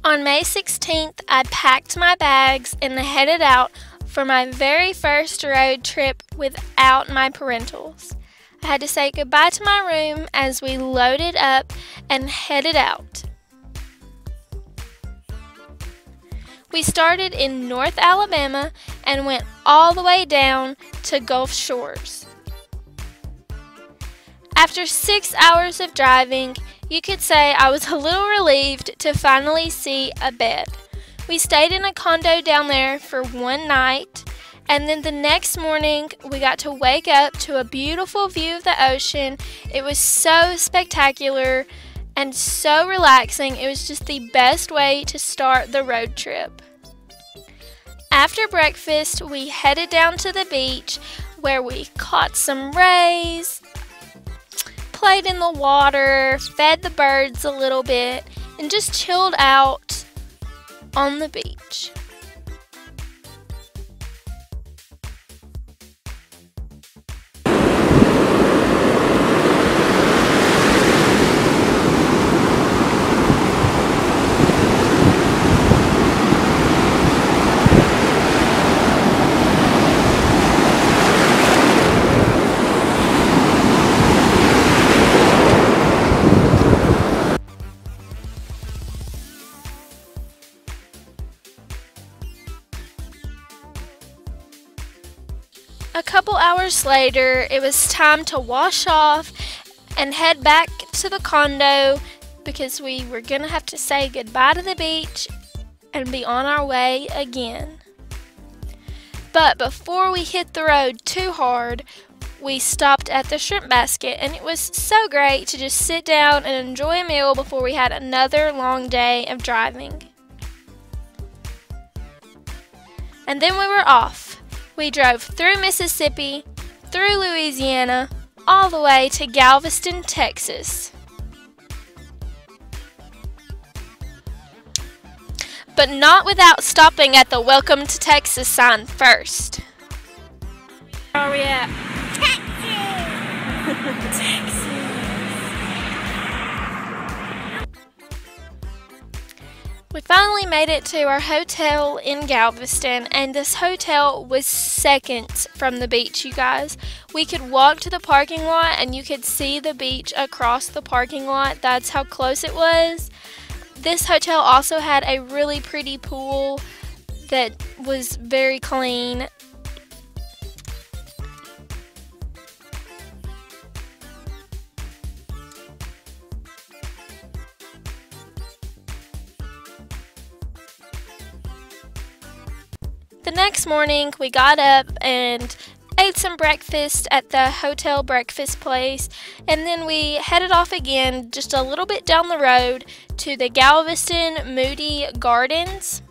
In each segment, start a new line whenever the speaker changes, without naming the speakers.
On May 16th, I packed my bags and headed out for my very first road trip without my parentals. I had to say goodbye to my room as we loaded up and headed out. We started in North Alabama and went all the way down to Gulf Shores. After 6 hours of driving, you could say I was a little relieved to finally see a bed. We stayed in a condo down there for one night, and then the next morning we got to wake up to a beautiful view of the ocean. It was so spectacular and so relaxing. It was just the best way to start the road trip. After breakfast, we headed down to the beach where we caught some rays, played in the water, fed the birds a little bit, and just chilled out on the beach. A couple hours later, it was time to wash off and head back to the condo because we were going to have to say goodbye to the beach and be on our way again. But before we hit the road too hard, we stopped at the shrimp basket, and it was so great to just sit down and enjoy a meal before we had another long day of driving. And then we were off. We drove through Mississippi, through Louisiana, all the way to Galveston, Texas. But not without stopping at the Welcome to Texas sign first. Where are we at? Texas! Texas! We finally made it to our hotel in Galveston, and this hotel was seconds from the beach, you guys. We could walk to the parking lot and you could see the beach across the parking lot. That's how close it was. This hotel also had a really pretty pool that was very clean. The next morning, we got up and ate some breakfast at the hotel breakfast place, and then we headed off again just a little bit down the road to the Galveston Moody Gardens.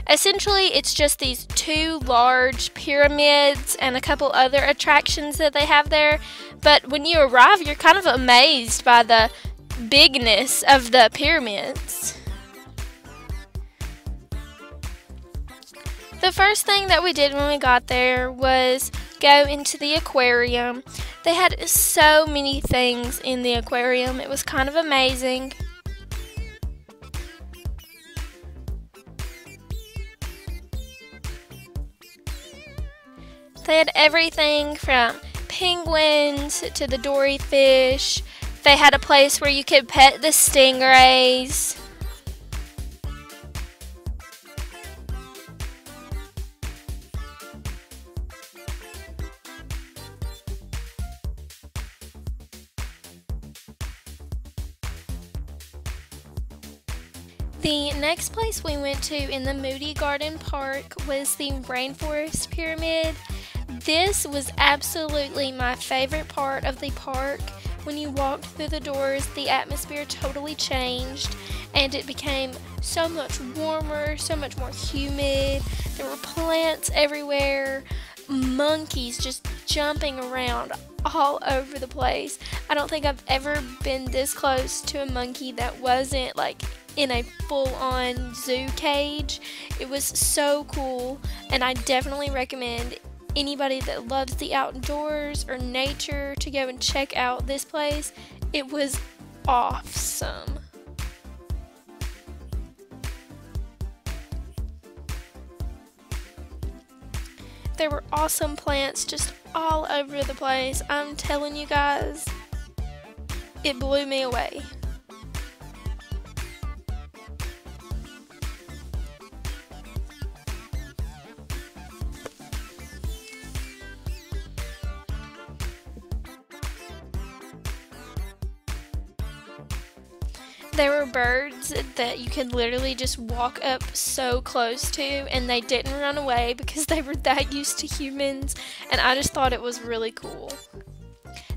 Essentially, it's just these two large pyramids and a couple other attractions that they have there, but when you arrive, you're kind of amazed by the bigness of the pyramids. The first thing that we did when we got there was go into the aquarium. They had so many things in the aquarium. It was kind of amazing. They had everything from penguins to the dory fish. They had a place where you could pet the stingrays. The next place we went to in the Moody Garden Park was the Rainforest Pyramid. This was absolutely my favorite part of the park. When you walked through the doors, the atmosphere totally changed and it became so much warmer, so much more humid. There were plants everywhere, monkeys just jumping around all over the place. I don't think I've ever been this close to a monkey that wasn't like in a full-on zoo cage. It was so cool, and I definitely recommend anybody that loves the outdoors or nature to go and check out this place. It was awesome. There were awesome plants just all over the place. I'm telling you guys, it blew me away. There were birds that you could literally just walk up so close to, and they didn't run away because they were that used to humans, and I just thought it was really cool.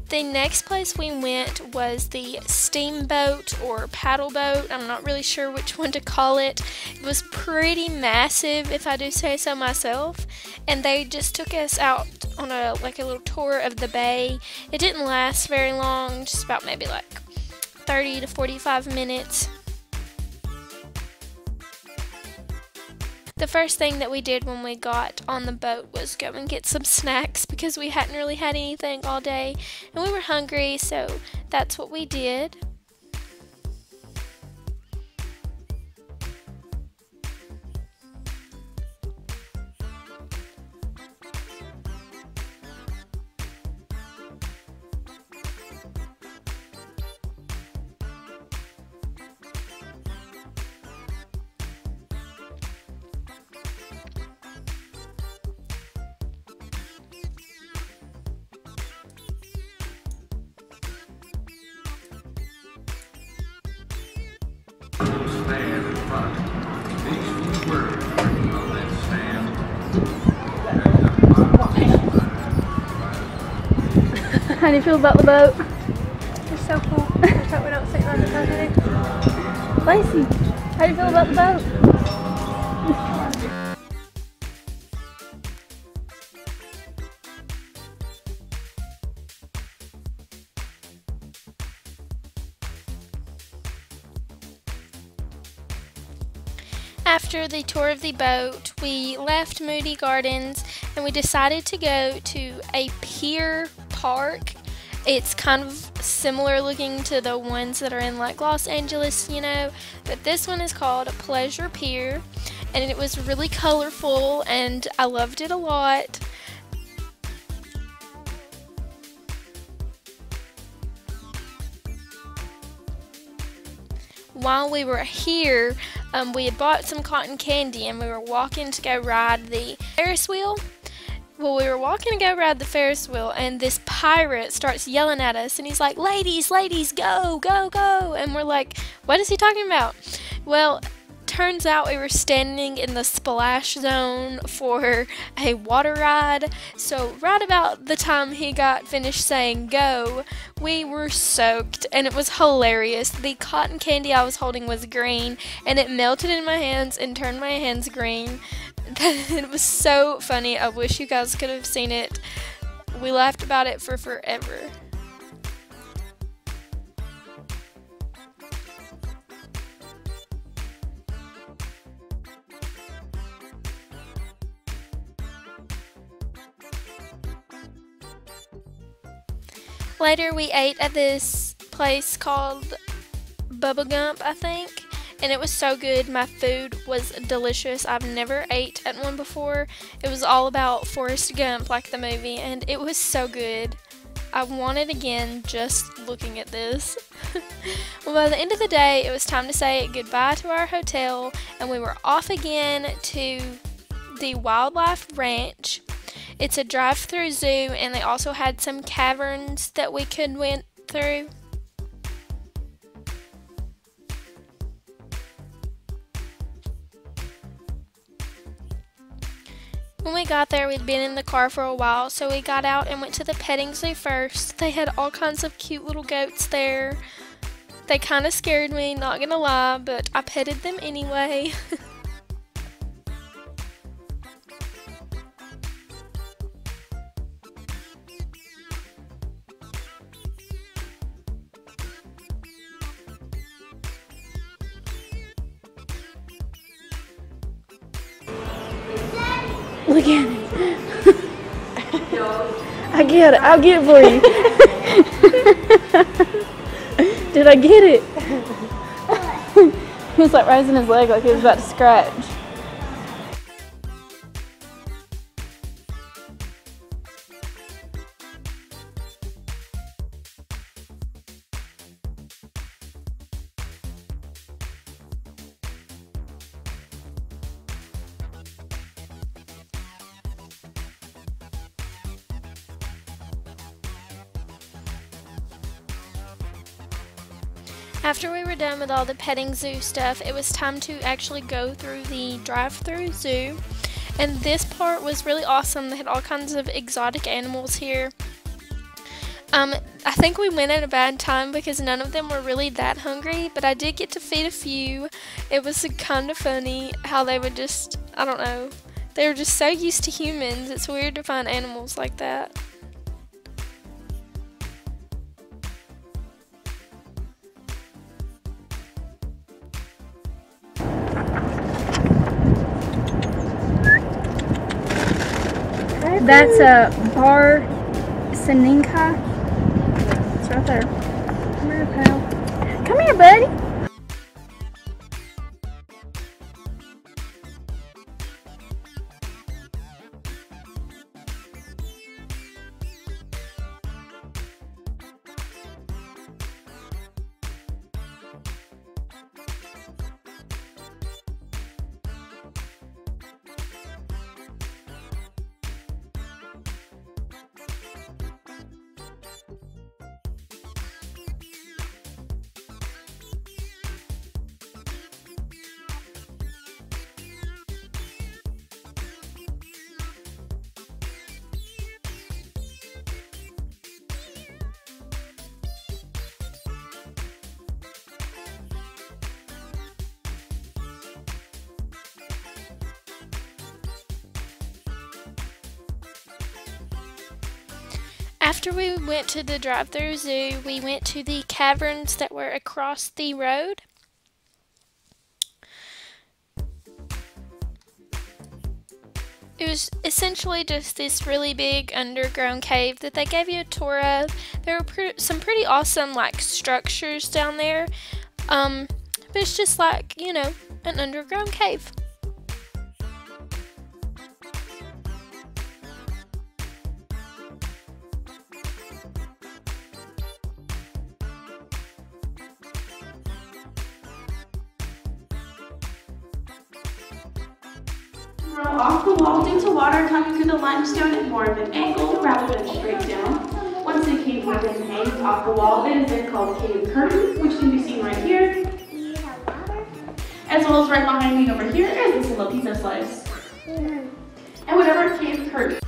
The next place we went was the steamboat or paddle boat. I'm not really sure which one to call it. It was pretty massive, if I do say so myself, and they just took us out on a little tour of the bay. It didn't last very long, just about maybe 30 to 45 minutes. The first thing that we did when we got on the boat was go and get some snacks because we hadn't really had anything all day and we were hungry, so that's what we did.
Stand in front. These words on that stand.
How do you feel about the boat? It's so cool. Just hope we don't sit on the boat today. Lacey, how do you feel about the boat?
After the tour of the boat, we left Moody Gardens and we decided to go to a pier park. It's kind of similar looking to the ones that are in Los Angeles, but this one is called a Pleasure Pier, and it was really colorful and I loved it a lot. While we were here, we had bought some cotton candy and we were walking to go ride the Ferris wheel. Well, we were walking to go ride the Ferris wheel and this pirate starts yelling at us and he's like, "Ladies, ladies, go, go, go." And we're like, what is he talking about? Well, turns out we were standing in the splash zone for a water ride, so right about the time he got finished saying go, we were soaked and it was hilarious. The cotton candy I was holding was green and it melted in my hands and turned my hands green. It was so funny. I wish you guys could have seen it. We laughed about it for forever. Later we ate at this place called Bubba Gump, I think, and it was so good. My food was delicious. I've never ate at one before. It was all about Forrest Gump, like the movie, and it was so good. I want it again just looking at this. Well, by the end of the day, it was time to say goodbye to our hotel, and we were off again to the Wildlife Ranch. It's a drive-through zoo, and they also had some caverns that we could went through. When we got there, we'd been in the car for a while, so we got out and went to the petting zoo first. They had all kinds of cute little goats there. They kind of scared me, not gonna lie, but I petted them anyway.
Look at it. I get it. I'll get it for you. Did I get it? He was like raising his leg like he was about to scratch.
After we were done with all the petting zoo stuff, it was time to actually go through the drive-through zoo. And this part was really awesome. They had all kinds of exotic animals here. I think we went at a bad time because none of them were really that hungry, but I did get to feed a few. It was kind of funny how they would just, I don't know, they were just so used to humans. It's weird to find animals like that.
That's a bar Saninka. It's right there. Come here, pal. Come here, buddy. After we went to the drive-through zoo, we went to the caverns that were across the road. It was essentially just this really big underground cave that they gave you a tour of. There were some pretty awesome like structures down there, but it's just like, you know, an underground cave.
Off the wall due to water coming through the limestone at more of an angle rather than straight down. Once the cave curtain hangs off the wall, it is then called cave curtain, which can be seen right here. As well as right behind me over here is this little pizza slice. And whatever cave curtain.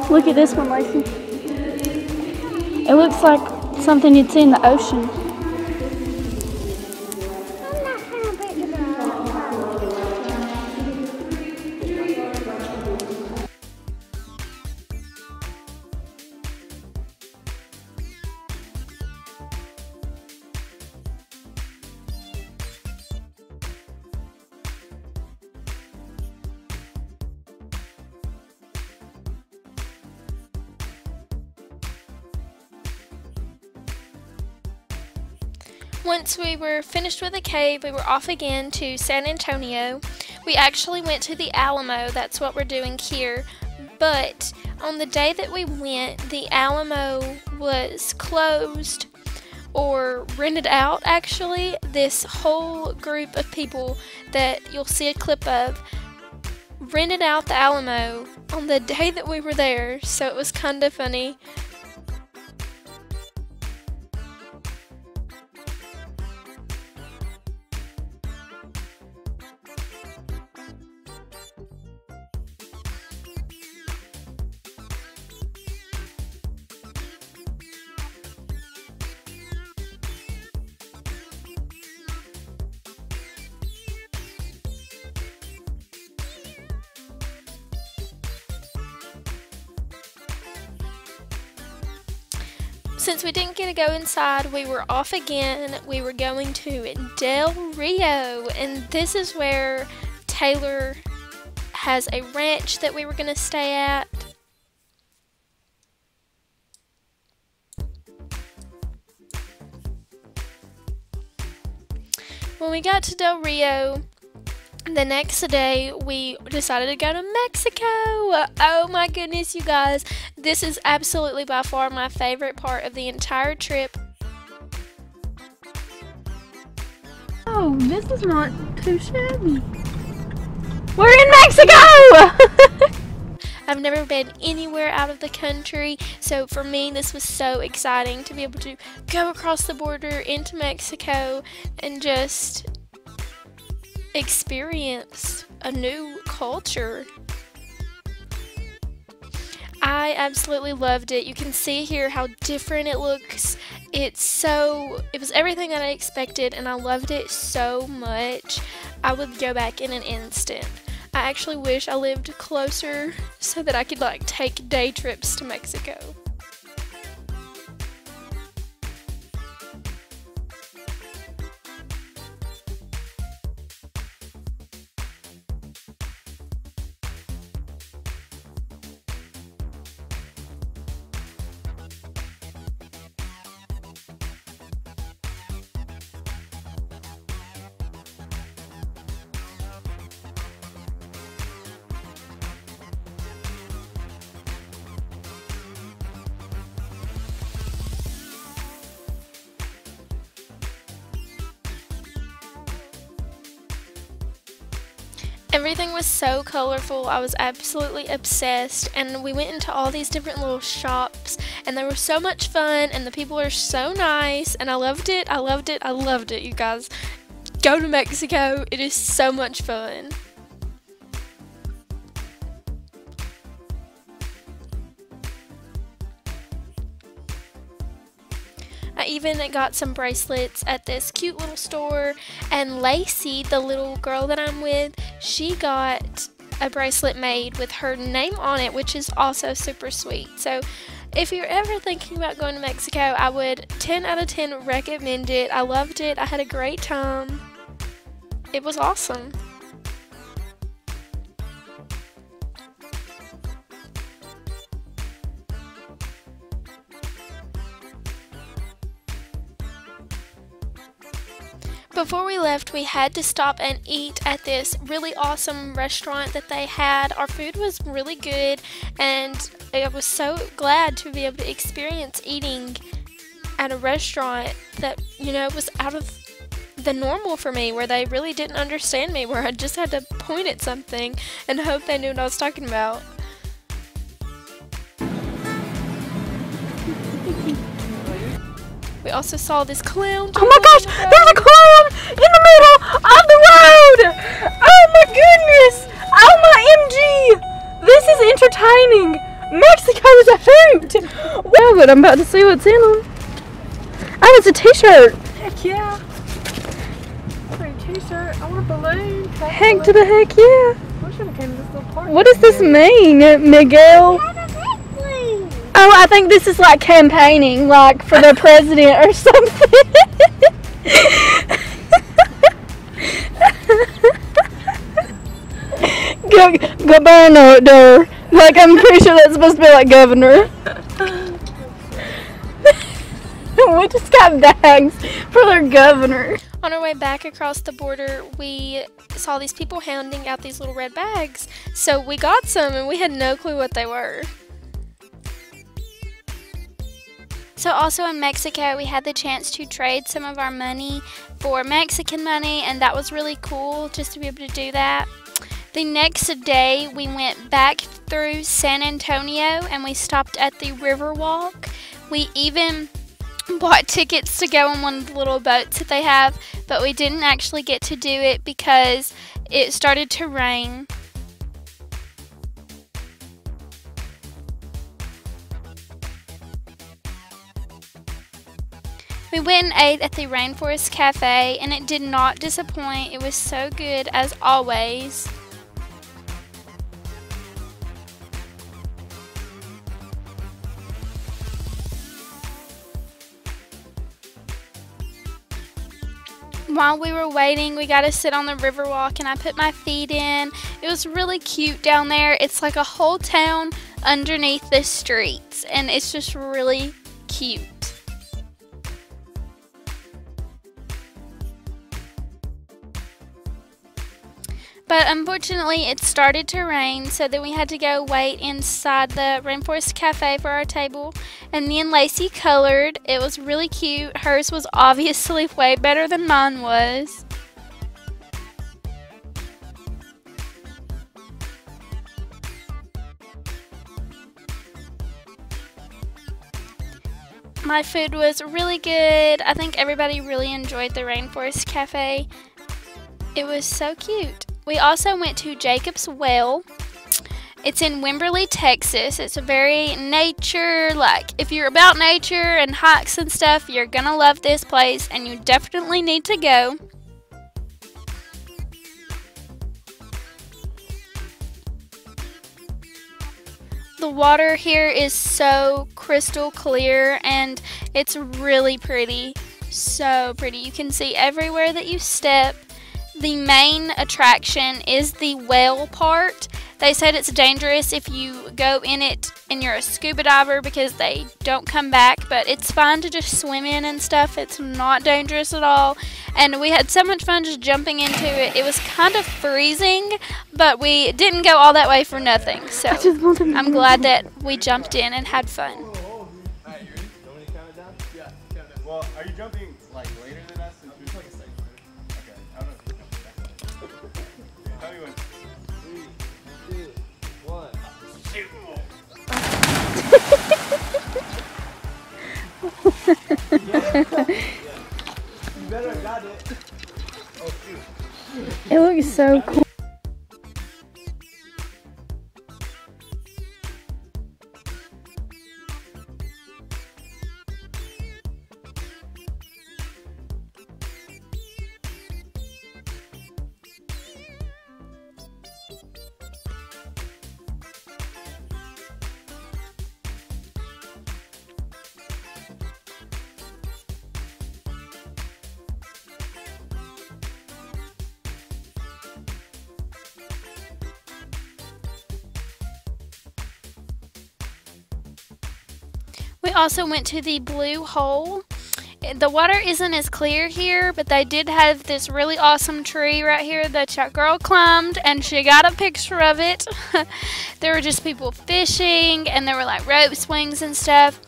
Look at this one, Lacey. It looks like something you'd see in the ocean.
Once we were finished with the cave, we were off again to San Antonio. We actually went to the Alamo, that's what we're doing here, but on the day that we went, the Alamo was closed or rented out actually. This whole group of people that you'll see a clip of rented out the Alamo on the day that we were there, so it was kind of funny. Since we didn't get to go inside, we were off again. We were going to Del Rio, and this is where Taylor has a ranch that we were going to stay at.
When we got to Del Rio, the next day we decided to go to Mexico. Oh my goodness, you guys. This is absolutely by far my favorite part of the entire trip.
Oh, this is not too shabby. We're in Mexico!
I've never been anywhere out of the country, so for me this was so exciting to be able to go across the border into Mexico and just experience a new culture. I absolutely loved it. You can see here how different it looks. It was everything that I expected, and I loved it so much. I would go back in an instant. I actually wish I lived closer so that I could like take day trips to Mexico. Everything was so colorful. I was absolutely obsessed, and we went into all these different little shops, and they were so much fun, and the people are so nice, and I loved it. I loved it. I loved it, you guys. Go to Mexico. It is so much fun. I even got some bracelets at this cute little store, and Lacey, the little girl that I'm with, she got a bracelet made with her name on it, which is also super sweet. So if you're ever thinking about going to Mexico, I would 10 out of 10 recommend it. I loved it. I had a great time. It was awesome. Before we left, we had to stop and eat at this really awesome restaurant that they had. Our food was really good, and I was so glad to be able to experience eating at a restaurant that, you know, was out of the normal for me, where they really didn't understand me, where I just had to point at something and hope they knew what I was talking about. We also saw this clown.
Oh my gosh, there's a clown in the middle of the road! Oh my goodness! Oh my MG! This is entertaining! Mexico is a hoot! Well, but I'm about to see what's in them. Oh, it's a t-shirt!
Heck yeah! Pretty t-shirt. I want a balloon.
Heck to the heck yeah!
I wish I came to this little party.
What does this mean, Miguel? Oh, I think this is like campaigning, like for the president or something. Governor. Like, I'm pretty sure that's supposed to be like governor. We just got bags for their governor.
On our way back across the border, we saw these people handing out these little red bags. So we got some, and we had no clue what they were. So also in Mexico, we had the chance to trade some of our money for Mexican money, and that was really cool just to be able to do that. The next day, we went back through San Antonio, and we stopped at the Riverwalk. We even bought tickets to go on one of the little boats that they have, but we didn't actually get to do it because it started to rain. We went and ate at the Rainforest Cafe, and it did not disappoint. It was so good as always. While we were waiting, we got to sit on the Riverwalk, and I put my feet in. It was really cute down there. It's like a whole town underneath the streets, and it's just really cute. But unfortunately, it started to rain, so then we had to go wait inside the Rainforest Cafe for our table. And me and Lacey colored. It was really cute. Hers was obviously way better than mine was. My food was really good. I think everybody really enjoyed the Rainforest Cafe. It was so cute. We also went to Jacob's Well. It's in Wimberley, Texas. It's a very nature, like if you're about nature and hikes and stuff, you're gonna love this place and you definitely need to go. The water here is so crystal clear and it's really pretty. So pretty. You can see everywhere that you step. The main attraction is the whale part. They said it's dangerous if you go in it and you're a scuba diver because they don't come back, but it's fun to just swim in and stuff. It's not dangerous at all. And we had so much fun just jumping into it. It was kind of freezing, but we didn't go all that way for nothing. So I'm glad that we jumped in and had fun.
Alright, you ready? You want me to count it down? Yeah, count it down. Well, are you jumping like later than us? Since we're like a second. Okay, I don't know if you're jumping that. Tell me when. 3, 2, 1. Shoot! You better have got it. Oh shoot.
It looks so cool.
We also went to the Blue Hole. The water isn't as clear here, but they did have this really awesome tree right here that your girl climbed, and she got a picture of it. There were just people fishing, and there were like rope swings and stuff.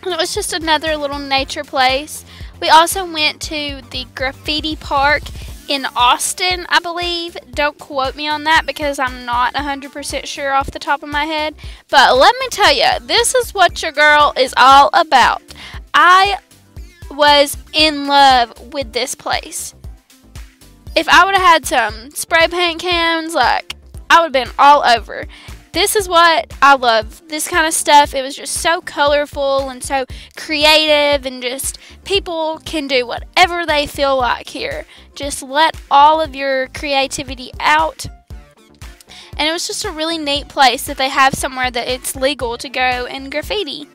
And it was just another little nature place. We also went to the Graffiti Park in Austin, I believe. Don't quote me on that because I'm not 100% sure off the top of my head. But let me tell you, this is what your girl is all about. I was in love with this place. If I would have had some spray paint cans, like, I would have been all over. This is what I love, this kind of stuff. It was just so colorful and so creative, and just people can do whatever they feel like here. Just let all of your creativity out. And it was just a really neat place that they have somewhere that it's legal to go and graffiti.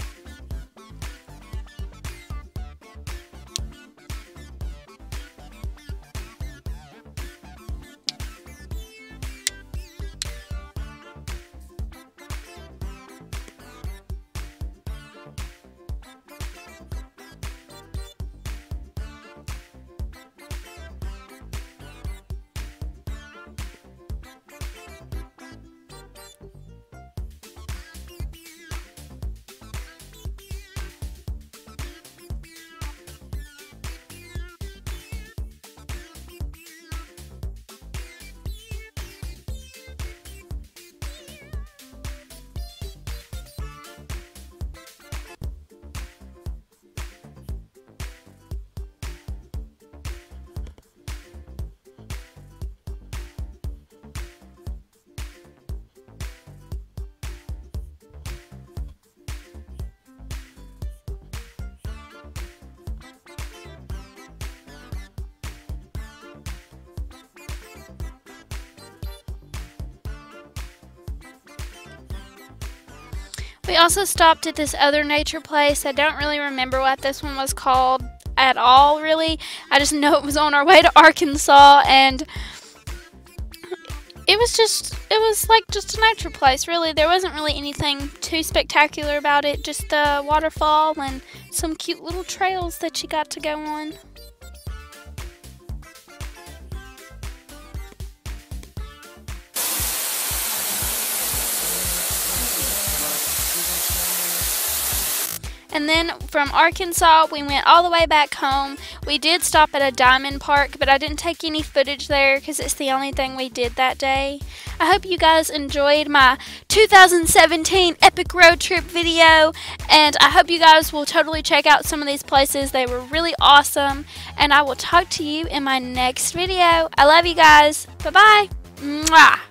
We also stopped at this other nature place. I don't really remember what this one was called at all, really. I just know it was on our way to Arkansas, and it was like just a nature place, really. There wasn't really anything too spectacular about it, just the waterfall and some cute little trails that you got to go on. And then from Arkansas, we went all the way back home. We did stop at a diamond park, but I didn't take any footage there because it's the only thing we did that day. I hope you guys enjoyed my 2017 epic road trip video, and I hope you guys will totally check out some of these places. They were really awesome, and I will talk to you in my next video. I love you guys. Bye-bye. Mwah.